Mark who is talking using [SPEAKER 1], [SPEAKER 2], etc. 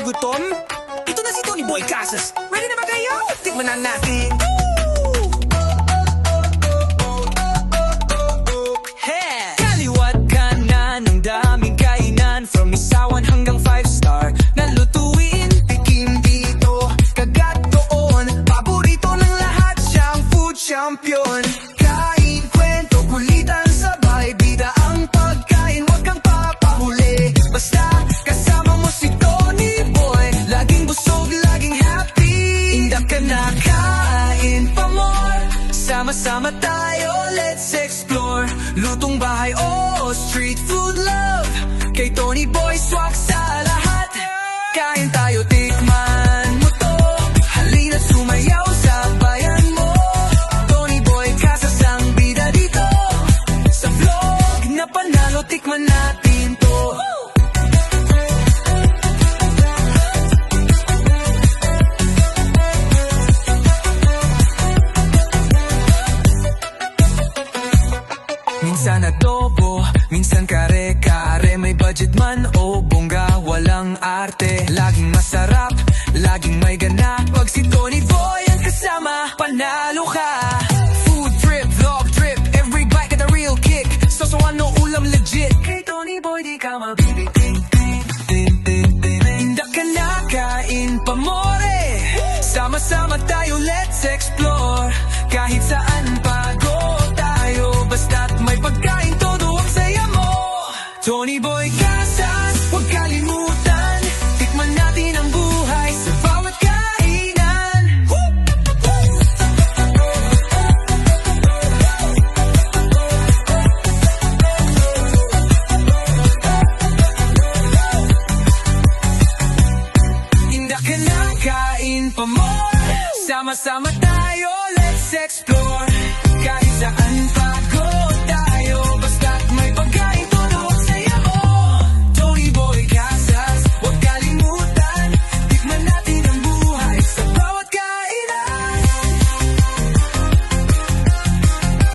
[SPEAKER 1] gutom? Ito na si Tony Boy Casas. Ready na ba kayo? Tikman na natin. Hey! Kaliwat kanan, ang daming kainan. From isawan hanggang 5-star na lutuin. Tikim dito, kagat doon. Paborito ng lahat, siyang food champion. Kain, kwento, kulitan, sabay. Bida ang pagkain, wag kang papahuli. Basta kasama mo si Tony Boy. Laging busog, laging happy. Indak ka na, kain pa more. Sama-sama tayo, let's explore. Lutong bahay o street food love. Kay Tony Boy, swak sa lahat. Kain tayo, tikman mo to. Halina't sumayaw sa bayan mo. Tony Boy Casas ang bida dito. Sa vlog na panalo, tikman natin to. Minsan adobo, minsan kare-kare. May budget man o bongga, walang arte. Laging masarap, laging may gana. Pag si Tony Boy ang kasama, panalo ka. Food trip, vlog trip, every bite got a real kick. So ano ulam legit, kay Tony Boy di ka mabibitin. Indak ka na, kain pa more. Sama-sama tayo, let's explore. Kahit saan pago tayo, basta't may pagkain, todo ang saya mo. Tony Boy Casas, huwag kalimutan. Tikman natin ang buhay sa bawat kainan. Indak ka na, kain pa more. Sama-sama tayo, let's explore. Kahit saan